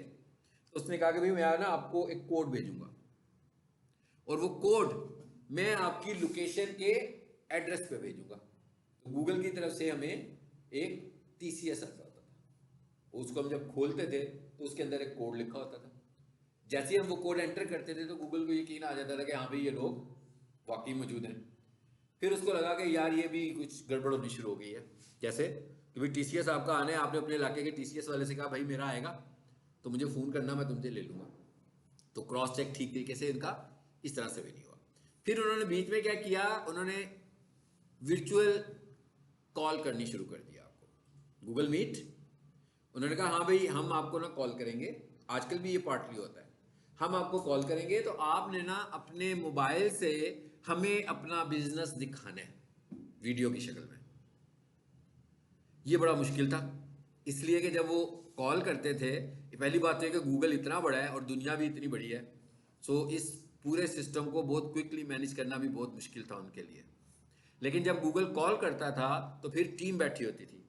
तो उसने कहा कि भाई मैं ना आपको एक कोड भेजूंगा, और वो कोड मैं आपकी लोकेशन के एड्रेस पे भेजूंगा। तो गूगल की तरफ से हमें एक टीसीएस आता होता था, उसको हम जब खोलते थे तो उसके अंदर एक कोड लिखा होता था। जैसे ही हम वो कोड एंटर करते थे तो गूगल को यकीन आ जाता था कि हाँ भाई ये लोग वाकई मौजूद हैं। फिर उसको लगा कि यार ये भी कुछ गड़बड़ होनी शुरू हो गई है। कैसे कि भाई टीसीएस आपका आने, आपने अपने इलाके के टीसीएस वाले से कहा भाई मेरा आएगा तो मुझे फ़ोन करना, मैं तुमसे ले लूँगा। तो क्रॉस चेक ठीक तरीके से इनका इस तरह से भी नहीं हुआ। फिर उन्होंने बीच में क्या किया, उन्होंने वर्चुअल कॉल करनी शुरू कर दिया आपको, गूगल मीट। उन्होंने कहा हाँ भाई हम आपको ना कॉल करेंगे, आजकल भी ये पार्टली होता है, हम आपको कॉल करेंगे तो आपने ना अपने मोबाइल से हमें अपना बिजनेस दिखाना है वीडियो की शक्ल में। ये बड़ा मुश्किल था, इसलिए कि जब वो कॉल करते थे, पहली बात तो है कि गूगल इतना बड़ा है और दुनिया भी इतनी बड़ी है, सो इस पूरे सिस्टम को बहुत क्विकली मैनेज करना भी बहुत मुश्किल था उनके लिए। लेकिन जब गूगल कॉल करता था तो फिर टीम बैठी होती थी,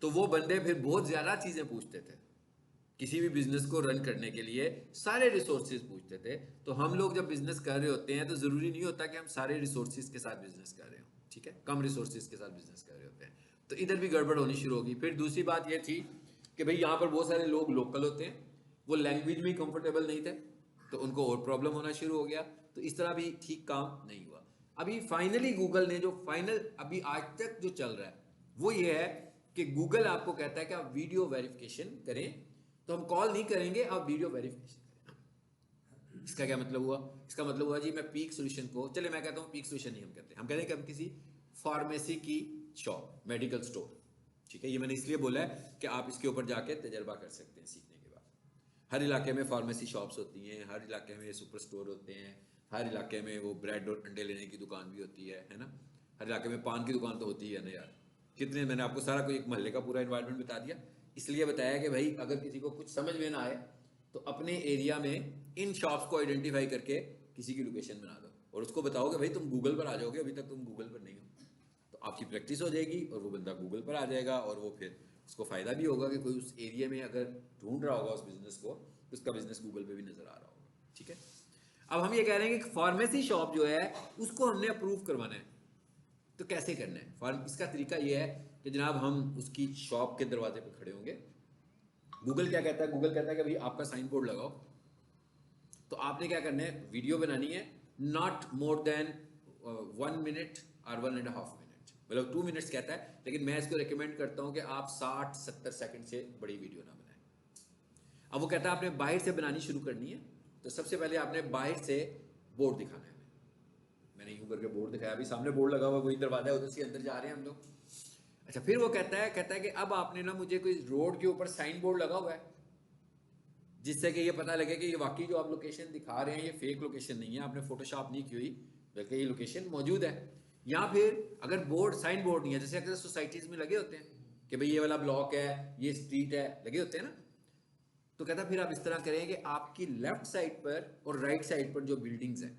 तो वो बंदे फिर बहुत ज़्यादा चीज़ें पूछते थे, किसी भी बिजनेस को रन करने के लिए सारे रिसोर्सेज पूछते थे। तो हम लोग जब बिजनेस कर रहे होते हैं तो ज़रूरी नहीं होता कि हम सारे रिसोर्सेज के साथ बिजनेस कर रहे हो, ठीक है, कम रिसोर्सेज के साथ बिजनेस कर रहे होते हैं। तो इधर भी गड़बड़ होनी शुरू होगी। फिर दूसरी बात यह थी कि भाई यहाँ पर बहुत सारे लोग लोकल होते हैं, वो लैंग्वेज में कंफर्टेबल नहीं थे, तो उनको और प्रॉब्लम होना शुरू हो गया। तो इस तरह भी ठीक काम नहीं हुआ। अभी फाइनली गूगल ने जो फाइनल अभी आज तक जो चल रहा है वो ये है कि गूगल आपको कहता है कि आप वीडियो वेरिफिकेशन करें, तो हम कॉल नहीं करेंगे, आप वीडियो वेरिफिकेशन करें। इसका क्या मतलब हुआ, इसका मतलब हुआ जी मैं पीक सोल्यूशन को, चले मैं कहता हूँ पीक सोल्यूशन नहीं हम कहते, हम कहते हैं कि हम किसी फार्मेसी की शॉप, मेडिकल स्टोर, ठीक है, ये मैंने इसलिए बोला है कि आप इसके ऊपर जाके तजर्बा कर सकते हैं सीखने के बाद। हर इलाके में फार्मेसी शॉप्स होती हैं, हर इलाके में सुपर स्टोर होते हैं, हर इलाके में वो ब्रेड और अंडे लेने की दुकान भी होती है ना, हर इलाके में पान की दुकान तो होती है ना यार। कितने, मैंने आपको सारा कोई एक मोहल्ले का पूरा इन्वायरमेंट बता दिया, इसलिए बताया कि भाई अगर किसी को कुछ समझ में ना आए तो अपने एरिया में इन शॉप्स को आइडेंटिफाई करके किसी की लोकेशन बना दो और उसको बताओ कि भाई तुम गूगल पर आ जाओगे, अभी तक तुम गूगल पर नहीं हो, तो आपकी प्रैक्टिस हो जाएगी और वो बंदा गूगल पर आ जाएगा, और वो फिर उसको फ़ायदा भी होगा कि कोई उस एरिया में अगर ढूंढ रहा होगा उस बिज़नेस को तो उसका बिज़नेस गूगल पे भी नज़र आ रहा होगा। ठीक है, अब हम ये कह रहे हैं कि फार्मेसी शॉप जो है उसको हमने अप्रूव करवाना है, तो कैसे करना है फार्म, इसका तरीका ये है कि जनाब हम उसकी शॉप के दरवाजे पर खड़े होंगे। गूगल क्या कहता है, गूगल कहता है कि भाई आपका साइन बोर्ड लगाओ, तो आपने क्या करना है, वीडियो बनानी है नॉट मोर देन 1 मिनट और 1.5 मिनट, मतलब 2 मिनट्स कहता है, लेकिन मैं इसको रिकमेंड करता हूँ कि आप 60-70 सेकंड से बड़ी वीडियो ना बनाएं। अब वो कहता है आपने बाहर से बनानी शुरू करनी है, तो सबसे पहले आपने बाहर से बोर्ड दिखाना है। मैंने यूं करके बोर्ड दिखाया, अभी सामने बोर्ड लगा हुआ, वही दरवाजा है, उधर से अंदर जा रहे हैं हम लोग। अच्छा, फिर वो कहता है कि अब आपने ना मुझे कोई रोड के ऊपर साइन बोर्ड लगा हुआ है, जिससे कि ये पता लगे कि ये वाकई जो आप लोकेशन दिखा रहे हैं ये फेक लोकेशन नहीं है, आपने फोटोशॉप नहीं की हुई, बल्कि ये लोकेशन मौजूद है। या फिर अगर बोर्ड साइन बोर्ड नहीं है, जैसे अक्सर सोसाइटीज़ में लगे होते हैं कि भाई ये वाला ब्लॉक है, ये स्ट्रीट है, लगे होते हैं ना, तो कहता फिर आप इस तरह करें कि आपकी लेफ्ट साइड पर और राइट साइड पर जो बिल्डिंग्स हैं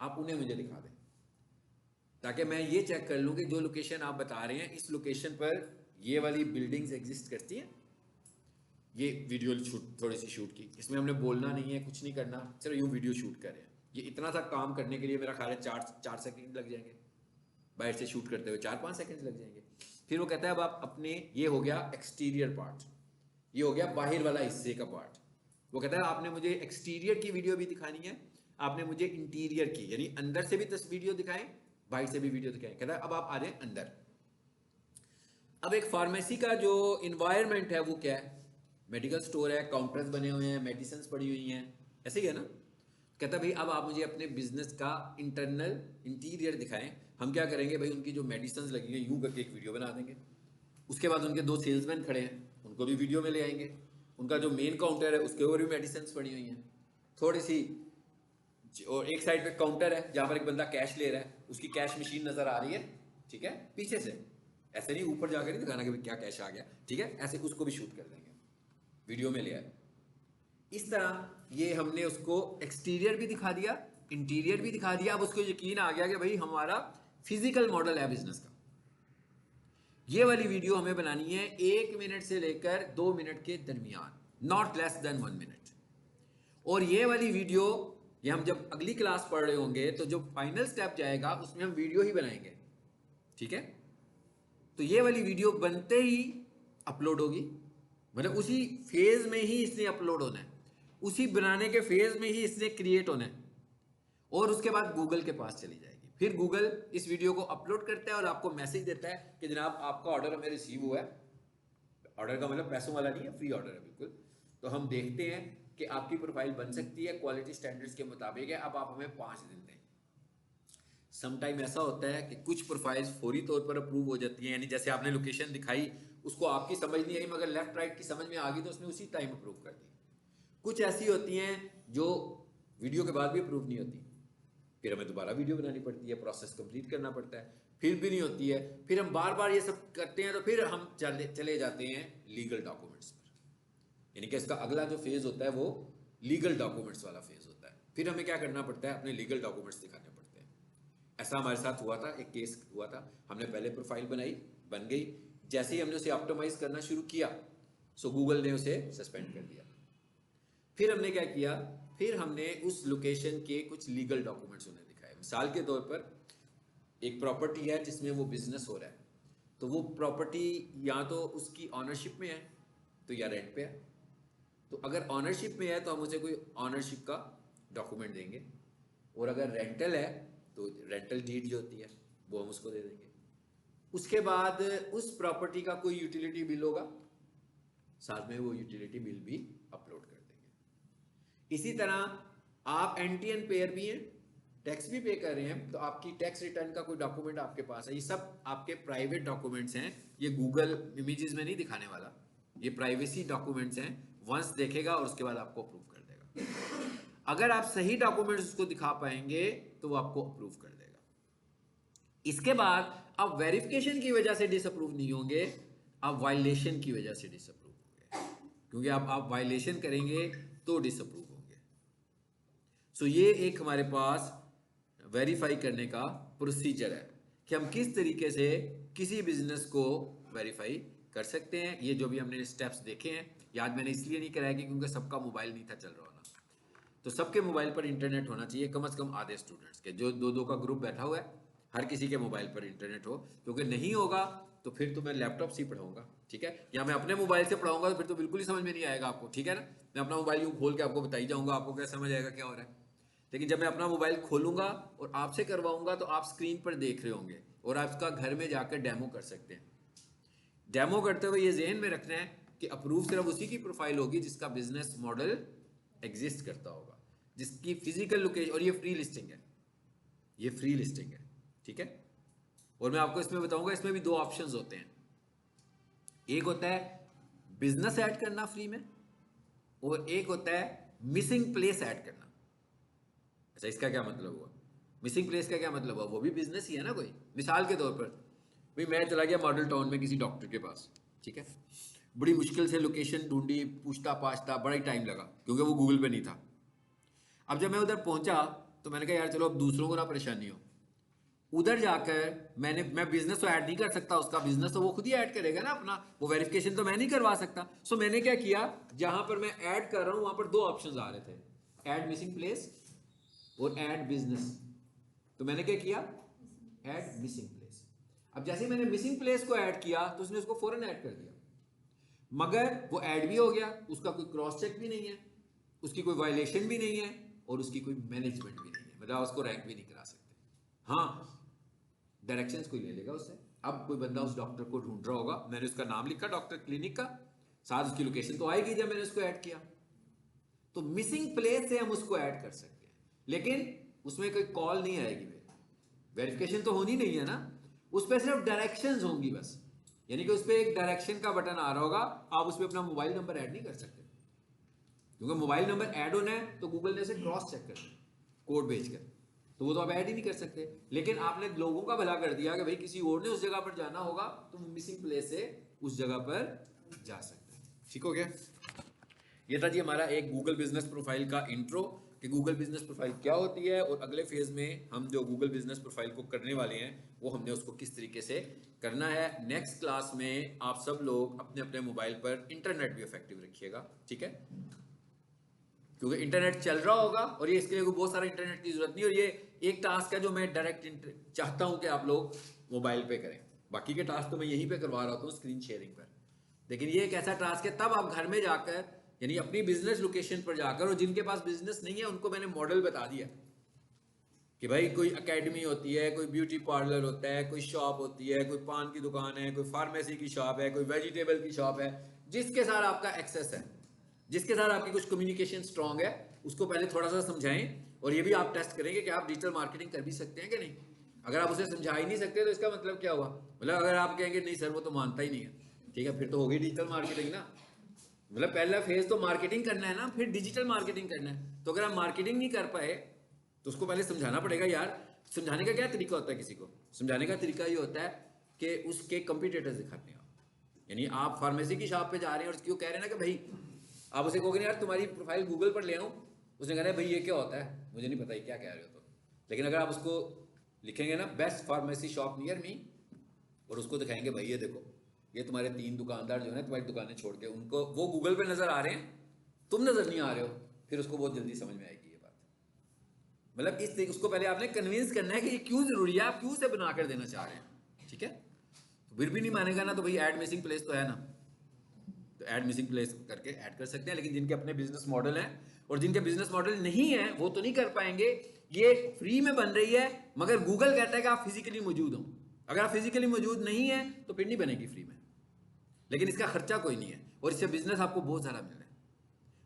आप उन्हें मुझे दिखा दें, ताकि मैं ये चेक कर लूँ कि जो लोकेशन आप बता रहे हैं इस लोकेशन पर ये वाली बिल्डिंग्स एग्जिस्ट करती हैं। ये वीडियो शूट थोड़ी सी शूट की, इसमें हमने बोलना नहीं है, कुछ नहीं करना, चलो यूँ वीडियो शूट कर रहे हैं। ये इतना सा काम करने के लिए मेरा ख्याल है 4 सेकंड लग जाएंगे, बाहर से शूट करते हुए 4-5 सेकंड लग जाएंगे। फिर वो कहता है अब आप अपने, ये हो गया एक्सटीरियर पार्ट, ये हो गया बाहर वाला हिस्से का पार्ट। वो कहता है आपने मुझे एक्सटीरियर की वीडियो भी दिखानी है, आपने मुझे इंटीरियर की यानी अंदर से भी वीडियो दिखाएं, बाहर से भी वीडियो दिखाएं। कहता है अब आप आ जाए अंदर। अब एक फार्मेसी का जो इन्वायरमेंट है वो क्या है, मेडिकल स्टोर है, काउंटर्स बने हुए हैं, मेडिसिन पड़ी हुई हैं, ऐसे ही है ना। कहता भाई अब आप मुझे अपने बिजनेस का इंटरनल इंटीरियर दिखाएं। हम क्या करेंगे भाई, उनकी जो मेडिसिन लगी हैं यूं करके एक वीडियो बना देंगे। उसके बाद उनके 2 सेल्समैन खड़े हैं, उनको भी वीडियो में ले आएंगे। उनका जो मेन काउंटर है उसके ऊपर भी मेडिसिन पड़ी हुई हैं थोड़ी सी, और एक साइड पे काउंटर है जहाँ पर एक बंदा कैश ले रहा है, उसकी कैश मशीन नजर आ रही है, ठीक है, पीछे से, ऐसे नहीं ऊपर जाकर नहीं दिखाना कि क्या कैश आ गया, ठीक है, ऐसे उसको भी शूट कर देंगे, वीडियो में ले आए। इस तरह ये हमने उसको एक्सटीरियर भी दिखा दिया, इंटीरियर भी दिखा दिया। अब उसको यकीन आ गया कि भाई हमारा फिजिकल मॉडल है बिजनेस का। ये वाली वीडियो हमें बनानी है 1 मिनट से लेकर 2 मिनट के दरमियान, नॉट लेस देन 1 मिनट। और ये वाली वीडियो, ये हम जब अगली क्लास पढ़ रहे होंगे तो जो फाइनल स्टेप जाएगा उसमें हम वीडियो ही बनाएंगे, ठीक है। तो ये वाली वीडियो बनते ही अपलोड होगी, मतलब उसी फेज में ही इसने अपलोड होना है, उसी बनाने के फेज में ही इसने क्रिएट होना है, और उसके बाद गूगल के पास चली जाएगी। फिर गूगल इस वीडियो को अपलोड करता है और आपको मैसेज देता है कि जनाब आपका ऑर्डर हमें रिसीव हुआ है। ऑर्डर का मतलब पैसों वाला नहीं है, फ्री ऑर्डर है बिल्कुल। तो हम देखते हैं कि आपकी प्रोफाइल बन सकती है, क्वालिटी स्टैंडर्ड्स के मुताबिक है, अब आप हमें 5 दिन दें। समटाइम ऐसा होता है कि कुछ प्रोफाइल्स फौरी तौर पर अप्रूव हो जाती हैं, यानी जैसे आपने लोकेशन दिखाई, उसको आपकी समझ नहीं आई मगर लेफ्ट राइट की समझ में आ गई तो उसने उसी टाइम अप्रूव कर दी। कुछ ऐसी होती हैं जो वीडियो के बाद भी अप्रूव नहीं होती, फिर हमें दोबारा वीडियो बनानी पड़ती है, प्रोसेस कंप्लीट करना पड़ता है, फिर भी नहीं होती है, फिर हम बार बार ये सब करते हैं, तो फिर हम चले जाते हैं लीगल डॉक्यूमेंट्स पर। यानी कि इसका अगला जो फेज होता है वो लीगल डॉक्यूमेंट्स वाला फेज होता है। फिर हमें क्या करना पड़ता है, अपने लीगल डॉक्यूमेंट्स दिखाने पड़ते हैं। ऐसा हमारे साथ हुआ था, एक केस हुआ था, हमने पहले प्रोफाइल बनाई, बन गई, जैसे ही हमने उसे ऑप्टिमाइज करना शुरू किया सो गूगल ने उसे सस्पेंड कर दिया। फिर हमने क्या किया, फिर हमने उस लोकेशन के कुछ लीगल डॉक्यूमेंट्स उन्हें दिखाए। मिसाल के तौर पर एक प्रॉपर्टी है जिसमें वो बिजनेस हो रहा है, तो वो प्रॉपर्टी या तो उसकी ऑनरशिप में है तो या रेंट पे है। तो अगर ऑनरशिप में है तो हम उसे कोई ऑनरशिप का डॉक्यूमेंट देंगे, और अगर रेंटल है तो रेंटल डीड जो होती है वो हम उसको दे देंगे। उसके बाद उस प्रॉपर्टी का कोई यूटिलिटी बिल होगा, साथ में वो यूटिलिटी बिल भी अपलोड कर देंगे। इसी तरह आप एनटीएन पेयर भी हैं, टैक्स भी पे कर रहे हैं, तो आपकी टैक्स रिटर्न का कोई डॉक्यूमेंट आपके पास है, ये सब आपके प्राइवेट डॉक्यूमेंट्स हैं, ये गूगल इमेजेस में नहीं दिखाने वाला, ये प्राइवेसी डॉक्यूमेंट्स हैं। वंस देखेगा और उसके बाद आपको अप्रूव कर देगा। अगर आप सही डॉक्यूमेंट्स उसको दिखा पाएंगे तो वो आपको अप्रूव कर देगा। इसके बाद आप वेरिफिकेशन की वजह से डिसअप्रूव नहीं होंगे, आप वायलेशन की वजह से डिसअप्रूव होंगे, क्योंकि आप वायलेशन करेंगे तो डिसअप्रूव होंगे। सो ये एक हमारे पास वेरीफाई करने का प्रोसीजर है कि हम किस तरीके से किसी बिजनेस को वेरीफाई कर सकते हैं। ये जो भी हमने स्टेप्स देखे हैं, याद मैंने इसलिए नहीं कराया कि क्योंकि सबका मोबाइल नहीं था चल रहा होना, तो सबके मोबाइल पर इंटरनेट होना चाहिए, कम से कम आधे स्टूडेंट्स के, जो 2-2 का ग्रुप बैठा हुआ है, हर किसी के मोबाइल पर इंटरनेट हो, क्योंकि नहीं होगा तो फिर तो मैं लैपटॉप से ही पढ़ाऊंगा, ठीक है, या मैं अपने मोबाइल से पढ़ाऊंगा तो फिर तो बिल्कुल ही समझ में नहीं आएगा आपको, ठीक है ना। मैं अपना मोबाइल यूँ खोल के आपको बताई जाऊंगा, आपको क्या समझ आएगा क्या हो रहा है। लेकिन जब मैं अपना मोबाइल खोलूंगा और आपसे करवाऊंगा तो आप स्क्रीन पर देख रहे होंगे और आप इसका घर में जाकर डेमो कर सकते हैं। डेमो करते हुए ये जहन में रखना है कि अप्रूव सिर्फ उसी की प्रोफाइल होगी जिसका बिजनेस मॉडल एग्जिस्ट करता होगा, जिसकी फिजिकल लोकेशन, और ये फ्री लिस्टिंग है, ये फ्री लिस्टिंग है, ठीक है। और मैं आपको इसमें बताऊंगा, इसमें भी दो ऑप्शंस होते हैं। एक होता है बिजनेस ऐड करना फ्री में, और एक होता है मिसिंग प्लेस ऐड करना। अच्छा, इसका क्या मतलब हुआ? मिसिंग प्लेस का क्या मतलब हुआ? वो भी बिजनेस ही है ना कोई। मिसाल के तौर पर भाई मैं चला गया मॉडल टाउन में किसी डॉक्टर के पास, ठीक है, बड़ी मुश्किल से लोकेशन ढूंढी, पूछता पाछता बड़ा ही टाइम लगा क्योंकि वो गूगल पे नहीं था। अब जब मैं उधर पहुंचा तो मैंने कहा यार चलो अब दूसरों को ना परेशानी हो। उधर जाकर मैं बिजनेस तो ऐड नहीं कर सकता, उसका बिजनेस तो वो खुद ही ऐड करेगा ना अपना, वो वेरिफिकेशन तो मैं नहीं करवा सकता। सो मैंने क्या किया, जहां पर मैं ऐड कर रहा हूं वहां पर दो ऑप्शंस आ रहे थे, ऐड मिसिंग प्लेस और ऐड बिजनेस। तो मैंने क्या किया, ऐड मिसिंग प्लेस। अब जैसे मैंने मिसिंग प्लेस को ऐड किया तो उसने उसको फौरन ऐड कर दिया, मगर वो ऐड भी हो गया, उसका कोई क्रॉस चेक भी नहीं है, उसकी कोई वायलेशन भी नहीं है, और उसकी कोई मैनेजमेंट भी नहीं है, मतलब उसको रैंक भी नहीं करा सकते। हाँ, डायरेक्शंस कोई ले लेगा उससे। अब कोई बंदा उस डॉक्टर को ढूंढ रहा होगा, मैंने उसका नाम लिखा डॉक्टर क्लिनिक का, साथ उसकी लोकेशन तो आएगी जब मैंने उसको ऐड किया। तो मिसिंग प्लेस से हम उसको ऐड कर सकते हैं, लेकिन उसमें कोई कॉल नहीं आएगी, वेरिफिकेशन तो होनी नहीं है ना, उस पर सिर्फ डायरेक्शंस होंगी बस। यानी कि उस पर एक डायरेक्शन का बटन आ रहा होगा, आप उस पर अपना मोबाइल नंबर ऐड नहीं कर सकते, क्योंकि मोबाइल नंबर ऐड होना है तो गूगल ने उसे क्रॉस चेक करना है कोड भेजकर, तो वो तो आप ऐड ही नहीं कर सकते। लेकिन आपने लोगों का भला कर दिया कि भाई किसी और ने उस जगह पर जाना होगा तो मिसिंग प्लेस से उस जगह पर जा सकते हैं। ठीक हो गया? ये था जी हमारा एक गूगल बिजनेस प्रोफाइल का इंट्रो कि गूगल बिजनेस प्रोफाइल क्या होती है, और अगले फेज में हम जो गूगल बिजनेस प्रोफाइल को करने वाले हैं वो हमने उसको किस तरीके से करना है। नेक्स्ट क्लास में आप सब लोग अपने अपने मोबाइल पर इंटरनेट भी इफेक्टिव रखिएगा, ठीक है, क्योंकि इंटरनेट चल रहा होगा और ये इसके लिए बहुत सारा इंटरनेट की जरूरत नहीं, और ये एक टास्क है जो मैं डायरेक्ट चाहता हूं कि आप लोग मोबाइल पे करें। बाकी के टास्क तो मैं यहीं पे करवा रहा हूँ स्क्रीन शेयरिंग पर, लेकिन ये एक ऐसा टास्क है तब आप घर में जाकर, यानी अपनी बिजनेस लोकेशन पर जाकर, और जिनके पास बिजनेस नहीं है उनको मैंने मॉडल बता दिया कि भाई कोई एकेडमी होती है, कोई ब्यूटी पार्लर होता है, कोई शॉप होती है, कोई पान की दुकान है, कोई फार्मेसी की शॉप है, कोई वेजिटेबल की शॉप है, जिसके साथ आपका एक्सेस है, जिसके साथ आपकी कुछ कम्युनिकेशन स्ट्रांग है, उसको पहले थोड़ा सा समझाएं। और ये भी आप टेस्ट करेंगे कि आप डिजिटल मार्केटिंग कर भी सकते हैं कि नहीं। अगर आप उसे समझा ही नहीं सकते तो इसका मतलब क्या हुआ, मतलब अगर आप कहेंगे नहीं सर वो तो मानता ही नहीं है, ठीक है, फिर तो होगी डिजिटल मार्केटिंग ना। मतलब पहला फेज तो मार्केटिंग करना है ना, फिर डिजिटल मार्केटिंग करना है। तो अगर आप मार्केटिंग नहीं कर पाए तो उसको पहले समझाना पड़ेगा। यार समझाने का क्या तरीका होता है, किसी को समझाने का तरीका ये होता है कि उसके कंपटीटर्स दिखाते हैं आप, यानी आप फार्मेसी की शॉप पे जा रहे हैं और उसको कह रहे हैं ना कि भाई, आप उसे कहोगे यार तुम्हारी प्रोफाइल गूगल पर ले आऊं, उसने कहना है भाई ये क्या होता है, मुझे नहीं पता ये क्या कह रहे हो। तो लेकिन अगर आप उसको लिखेंगे ना best pharmacy shop near me, और उसको दिखाएंगे भाई ये देखो ये तुम्हारे 3 दुकानदार जो है तुम्हारी दुकानें छोड़ के, उनको वो गूगल पे नजर आ रहे हैं, तुम नजर नहीं आ रहे हो, फिर उसको बहुत जल्दी समझ में आएगी ये बात। मतलब इस तरीके उसको पहले आपने कन्विंस करना है कि ये क्यों जरूरी है, आप क्यों से बना कर देना चाह रहे हैं, ठीक है। तो फिर भी नहीं मानेगा ना, तो भाई ऐड मिसिंग प्लेस तो है ना, तो ऐड मिसिंग प्लेस करके ऐड कर सकते हैं। लेकिन जिनके अपने बिजनेस मॉडल हैं और जिनके बिजनेस मॉडल नहीं है वो तो नहीं कर पाएंगे। ये फ्री में बन रही है, मगर गूगल कहता है कि आप फिजिकली मौजूद हो। अगर आप फिजिकली मौजूद नहीं है तो फिर नहीं बनेगी फ्री में, लेकिन इसका खर्चा कोई नहीं है और इससे बिजनेस आपको बहुत ज्यादा मिल रहा है।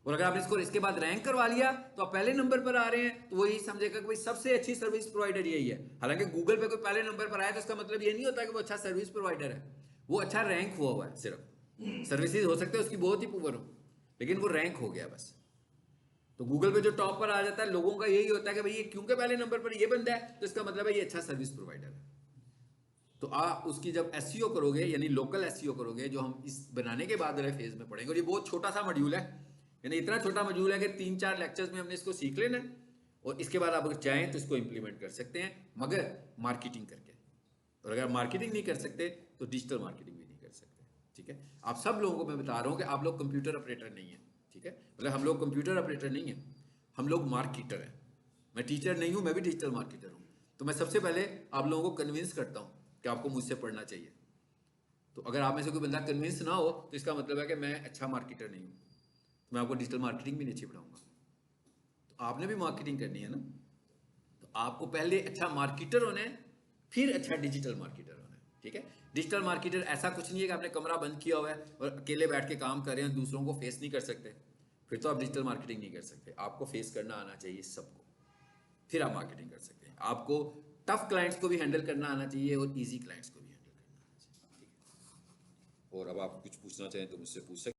और अगर आप इसको इसके बाद रैंक करवा लिया तो आप पहले नंबर पर आ रहे हैं, तो वो यही समझेगा कि भाई सबसे अच्छी सर्विस प्रोवाइडर यही है। हालांकि गूगल पे कोई पहले नंबर पर आया तो इसका मतलब ये नहीं होता कि वो अच्छा सर्विस प्रोवाइडर है, वो अच्छा रैंक हुआ है। सिर्फ सर्विसेज हो सकते हैं उसकी बहुत ही पुअर हो, लेकिन वो रैंक हो गया बस। तो गूगल पे जो टॉप पर आ जाता है लोगों का यही होता है कि भाई ये क्योंकि पहले नंबर पर ये बंदा है तो इसका मतलब है ये अच्छा सर्विस प्रोवाइडर है। तो आप उसकी जब एसईओ करोगे, यानी लोकल एसईओ करोगे, जो हम इस बनाने के बाद वाले फेज में पढ़ेंगे, और ये बहुत छोटा सा मॉड्यूल है, यानी इतना छोटा मॉड्यूल है कि 3-4 लेक्चर्स में हमने इसको सीख लेना है, और इसके बाद आप अगर चाहें तो इसको इंप्लीमेंट कर सकते हैं, मगर मार्केटिंग करके। और अगर मार्केटिंग नहीं कर सकते तो डिजिटल मार्केटिंग भी नहीं कर सकते, ठीक है। आप सब लोगों को मैं बता रहा हूँ कि आप लोग कंप्यूटर ऑपरेटर नहीं है, ठीक है, मतलब हम लोग कंप्यूटर ऑपरेटर नहीं है, हम लोग मार्केटर हैं। मैं टीचर नहीं हूँ, मैं भी डिजिटल मार्केटर हूँ। तो मैं सबसे पहले आप लोगों को कन्विंस करता हूँ कि आपको मुझसे पढ़ना चाहिए। तो अगर आप में से कोई बंदा कन्विंस ना हो तो इसका मतलब है कि मैं अच्छा मार्केटर नहीं हूँ, तो मैं आपको डिजिटल मार्केटिंग भी नहीं अच्छी पढ़ाऊंगा। तो आपने भी मार्केटिंग करनी है ना, तो आपको पहले अच्छा मार्केटर होना है, फिर अच्छा डिजिटल मार्केटर होना है, ठीक है। डिजिटल मार्केटर ऐसा कुछ नहीं है कि आपने कमरा बंद किया हुआ है और अकेले बैठ के काम कर रहे हैं, दूसरों को फेस नहीं कर सकते, फिर तो आप डिजिटल मार्केटिंग नहीं कर सकते। आपको फेस करना आना चाहिए सबको, फिर आप मार्केटिंग कर सकते हैं। आपको टफ क्लाइंट्स को भी हैंडल करना आना चाहिए और इजी क्लाइंट्स को भी हैंडल करना आना चाहिए, ठीक है। और अब आप कुछ पूछना चाहें तो मुझसे पूछ सकते हैं।